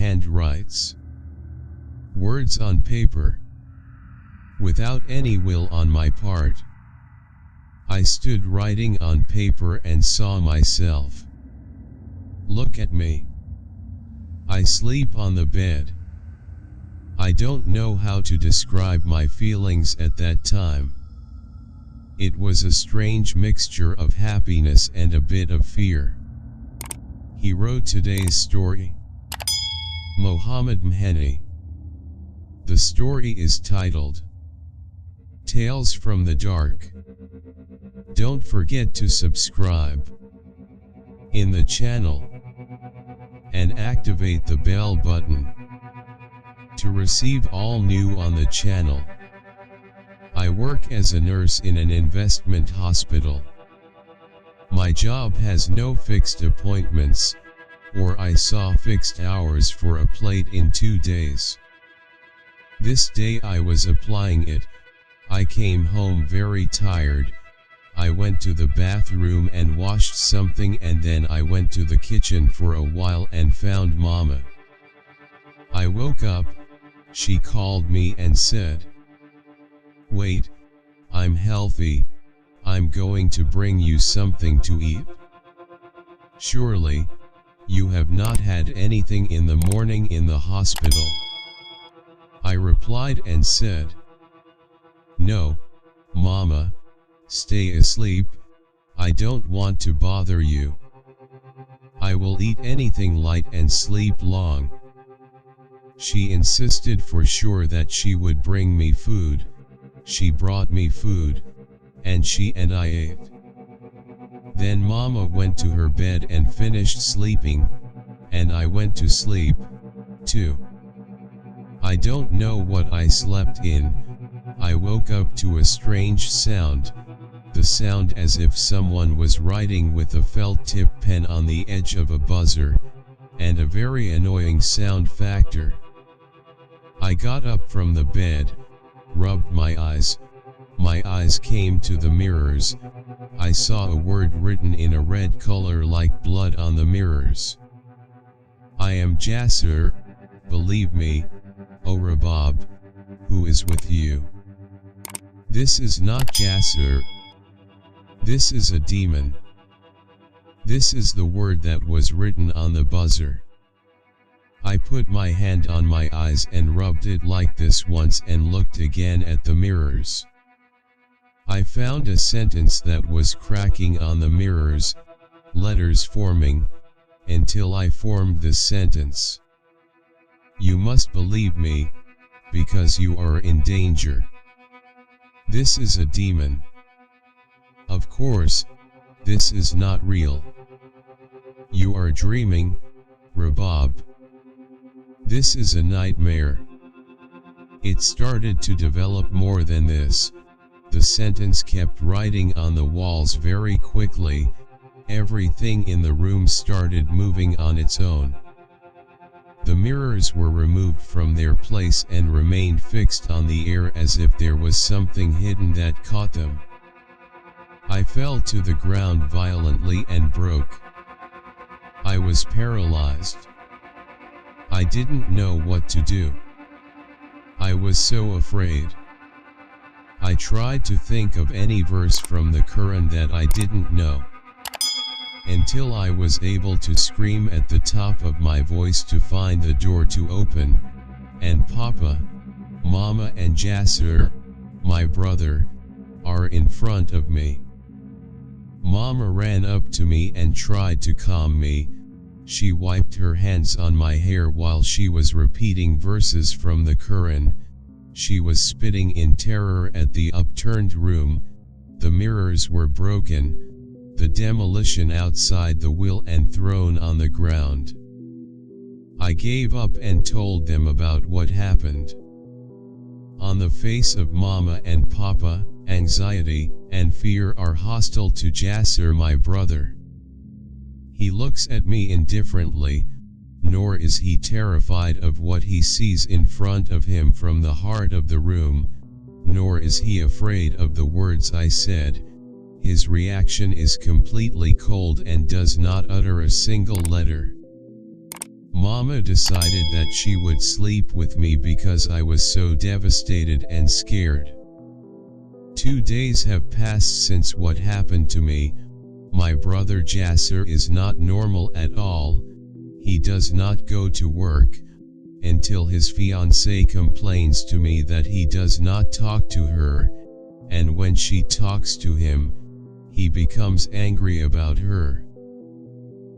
hand writes words on paper. Without any will on my part, I stood writing on paper and saw myself. Look at me. I sleep on the bed. I don't know how to describe my feelings at that time. It was a strange mixture of happiness and a bit of fear. He wrote today's story. Mohammed Mheni. The story is titled Tales from the Dark. Don't forget to subscribe in the channel and activate the bell button to receive all new on the channel. I work as a nurse in an investment hospital. My job has no fixed appointments, or I saw fixed hours for a plate in 2 days. This day I was applying it. I came home very tired. I went to the bathroom and washed something, and then I went to the kitchen for a while and found Mama. I woke up. She called me and said, "Wait, I'm healthy. I'm going to bring you something to eat. Surely, you have not had anything in the morning in the hospital." I replied and said, "No, Mama, stay asleep. I don't want to bother you. I will eat anything light and sleep long." She insisted for sure that she would bring me food. She brought me food, and she and I ate. Then Mama went to her bed and finished sleeping, and I went to sleep, too. I don't know what I slept in. I woke up to a strange sound, the sound as if someone was writing with a felt-tip pen on the edge of a buzzer, and a very annoying sound factor. I got up from the bed, rubbed my eyes. My eyes came to the mirrors. I saw a word written in a red color like blood on the mirrors. "I am Jasser, believe me, O Rabab, who is with you." This is not Jasser. This is a demon. This is the word that was written on the buzzer. I put my hand on my eyes and rubbed it like this once and looked again at the mirrors. I found a sentence that was cracking on the mirrors, letters forming, until I formed this sentence. "You must believe me, because you are in danger." This is a demon. Of course, this is not real. You are dreaming, Rabab. This is a nightmare. It started to develop more than this. The sentence kept writing on the walls very quickly. Everything in the room started moving on its own. The mirrors were removed from their place and remained fixed on the air as if there was something hidden that caught them. I fell to the ground violently and broke. I was paralyzed. I didn't know what to do. I was so afraid. I tried to think of any verse from the Quran that I didn't know, until I was able to scream at the top of my voice to find the door to open, and Papa, Mama and Jasser, my brother, are in front of me. Mama ran up to me and tried to calm me. She wiped her hands on my hair while she was repeating verses from the Quran. She was spitting in terror at the upturned room. The mirrors were broken, the demolition outside the wheel and thrown on the ground. I gave up and told them about what happened. On the face of Mama and Papa, anxiety and fear are hostile to Jasser, my brother. He looks at me indifferently, nor is he terrified of what he sees in front of him from the heart of the room, nor is he afraid of the words I said. His reaction is completely cold and does not utter a single letter. Mama decided that she would sleep with me because I was so devastated and scared. 2 days have passed since what happened to me. My brother Jasser is not normal at all. He does not go to work, until his fiancée complains to me that he does not talk to her, and when she talks to him, he becomes angry about her.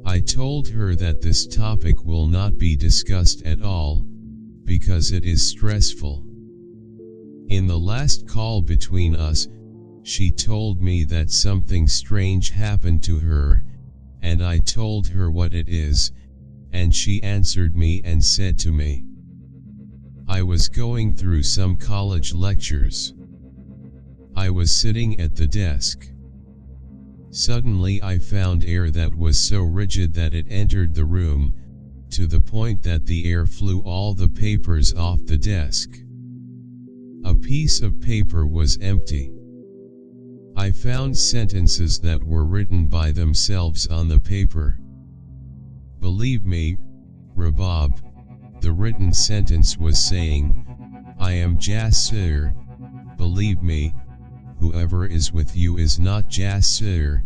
I told her that this topic will not be discussed at all, because it is stressful. In the last call between us, she told me that something strange happened to her, and I told her what it is, and she answered me and said to me, I was going through some college lectures. I was sitting at the desk. Suddenly I found air that was so rigid that it entered the room, to the point that the air flew all the papers off the desk. A piece of paper was empty. I found sentences that were written by themselves on the paper. Believe me, Rabab, the written sentence was saying, I am Jasser. Believe me, whoever is with you is not Jasser.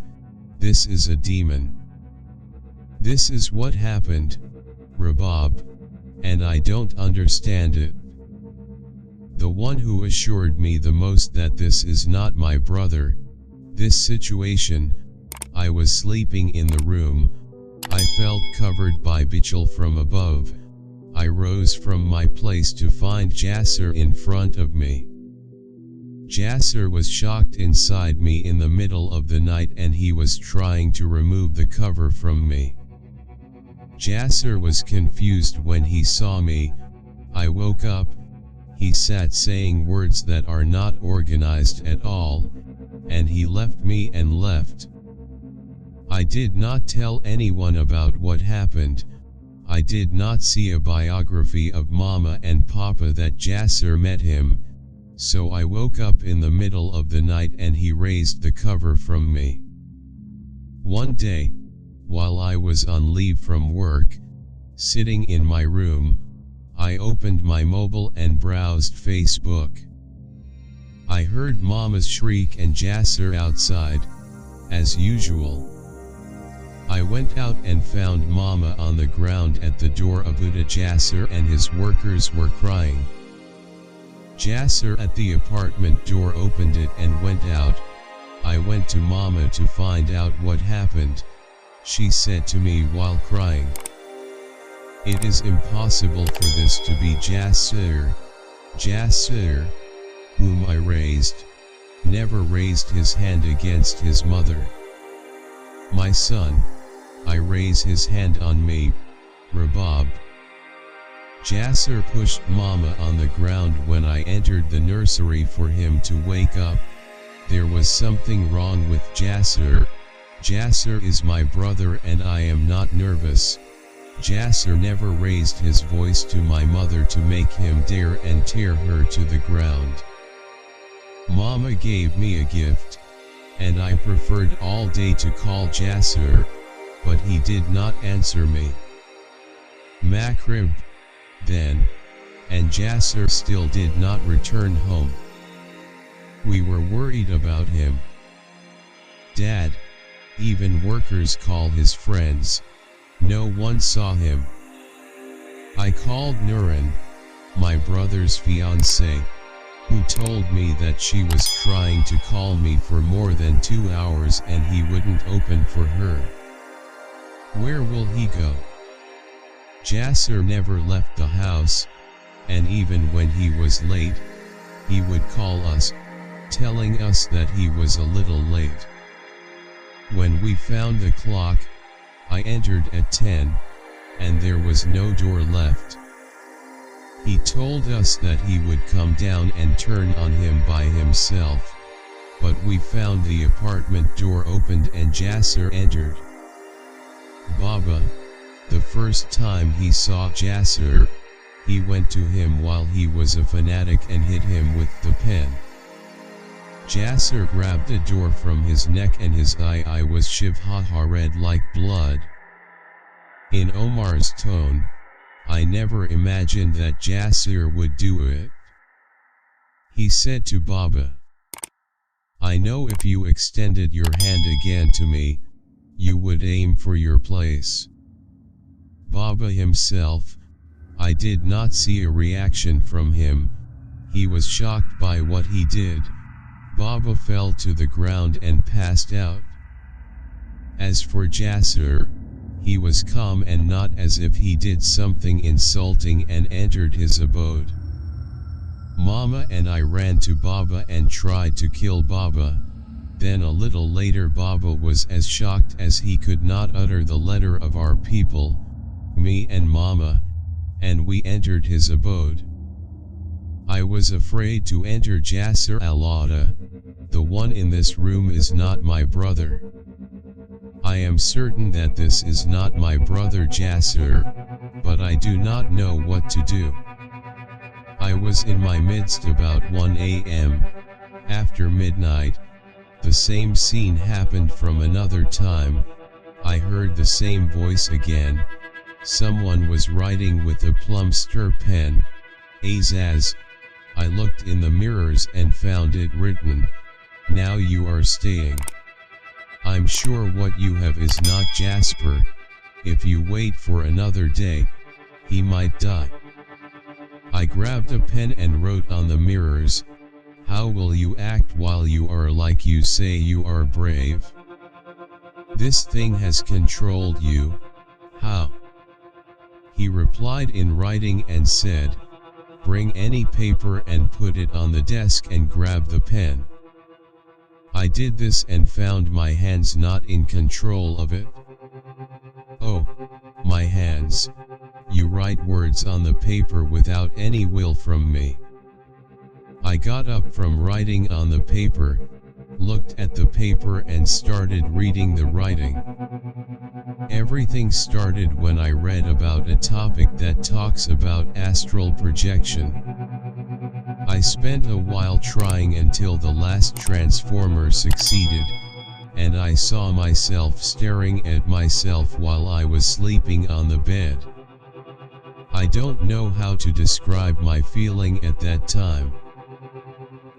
This is a demon. This is what happened, Rabab, and I don't understand it. The one who assured me the most that this is not my brother, this situation, I was sleeping in the room, I felt covered by Bichel from above. I rose from my place to find Jasser in front of me. Jasser was shocked inside me in the middle of the night and he was trying to remove the cover from me. Jasser was confused when he saw me. I woke up. He sat saying words that are not organized at all, and he left me and left. I did not tell anyone about what happened. I did not see a biography of Mama and Papa that Jasser met him. So I woke up in the middle of the night and he raised the cover from me. One day, while I was on leave from work, sitting in my room, I opened my mobile and browsed Facebook. I heard Mama's shriek and Jasser outside, as usual. I went out and found Mama on the ground at the door of Uda. Jasser and his workers were crying. Jasser at the apartment door opened it and went out. I went to Mama to find out what happened. She said to me while crying, it is impossible for this to be Jasser. Jasser, whom I raised, never raised his hand against his mother. My son, I raise his hand on me, Rabab. Jasser pushed Mama on the ground when I entered the nursery for him to wake up. There was something wrong with Jasser. Jasser is my brother and I am not nervous. Jasser never raised his voice to my mother to make him dare and tear her to the ground. Mama gave me a gift, and I preferred all day to call Jasser, but he did not answer me. Maghrib, then, and Jasser still did not return home. We were worried about him. Dad, even workers call his friends. No one saw him. I called Nuran, my brother's fiancée, who told me that she was trying to call me for more than 2 hours and he wouldn't open for her. Where will he go? Jasser never left the house, and even when he was late, he would call us, telling us that he was a little late. When we found the clock, I entered at 10, and there was no door left. He told us that he would come down and turn on him by himself, but we found the apartment door opened and Jasser entered. Baba, the first time he saw Jasser, he went to him while he was a fanatic and hit him with the pen. Jasser grabbed a door from his neck and his eye was shivhaha red like blood. In Omar's tone, I never imagined that Jasir would do it. He said to Baba, I know if you extended your hand again to me, you would aim for your place. Baba himself, I did not see a reaction from him. He was shocked by what he did. Baba fell to the ground and passed out. As for Jasir, he was calm and not as if he did something insulting and entered his abode. Mama and I ran to Baba and tried to kill Baba. Then a little later Baba was as shocked as he could not utter the letter of our people, me and Mama, and we entered his abode. I was afraid to enter Jasir Alada. The one in this room is not my brother. I am certain that this is not my brother Jasir, but I do not know what to do. I was in my midst about 1 a.m. After midnight, the same scene happened from another time. I heard the same voice again. Someone was writing with a plumster pen. Azaz. I looked in the mirrors and found it written, now you are staying. I'm sure what you have is not Jasper. If you wait for another day, he might die. I grabbed a pen and wrote on the mirrors, how will you act while you are like you say you are brave? This thing has controlled you. How? He replied in writing and said, bring any paper and put it on the desk and grab the pen. I did this and found my hands not in control of it. Oh, my hands. You write words on the paper without any will from me. I got up from writing on the paper, looked at the paper and started reading the writing. Everything started when I read about a topic that talks about astral projection. I spent a while trying until the last transformer succeeded, and I saw myself staring at myself while I was sleeping on the bed. I don't know how to describe my feeling at that time.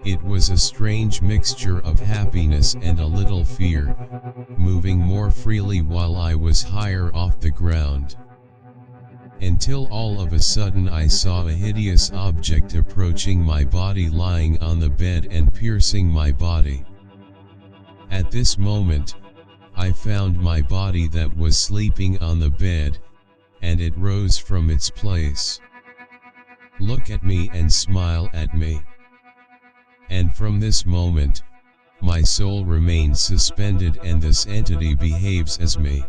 It was a strange mixture of happiness and a little fear, moving more freely while I was higher off the ground. Until all of a sudden I saw a hideous object approaching my body lying on the bed and piercing my body. At this moment, I found my body that was sleeping on the bed, and it rose from its place. Look at me and smile at me. And from this moment, my soul remains suspended and this entity behaves as me.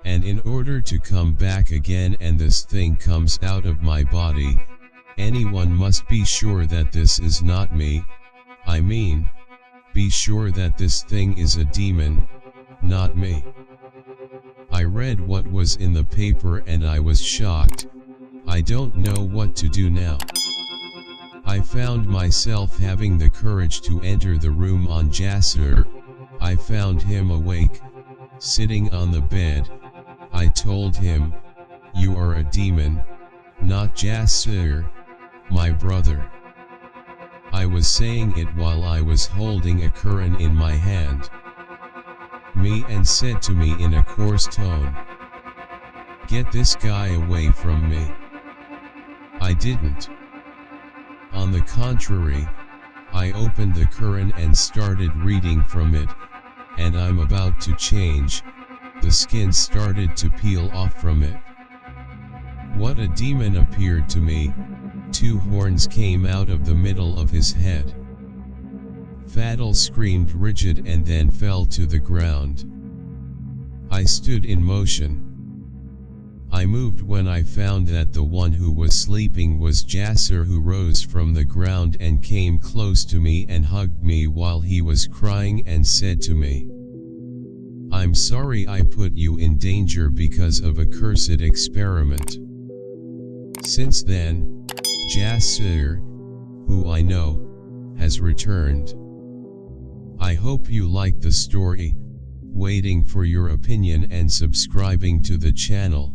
And in order to come back again and this thing comes out of my body, anyone must be sure that this is not me. I mean, be sure that this thing is a demon, not me. I read what was in the paper and I was shocked. I don't know what to do now. I found myself having the courage to enter the room on Jasir. I found him awake, sitting on the bed. I told him, you are a demon, not Jasir, my brother. I was saying it while I was holding a Quran in my hand. Me and said to me in a coarse tone, get this guy away from me. I didn't. On the contrary, I opened the Quran and started reading from it, and I'm about to change. The skin started to peel off from it. What a demon appeared to me. 2 horns came out of the middle of his head. Fadl screamed rigid and then fell to the ground. I stood in motion. I moved when I found that the one who was sleeping was Jasir, who rose from the ground and came close to me and hugged me while he was crying and said to me, I'm sorry I put you in danger because of a cursed experiment. Since then, Jasir, who I know, has returned. I hope you like the story, waiting for your opinion and subscribing to the channel.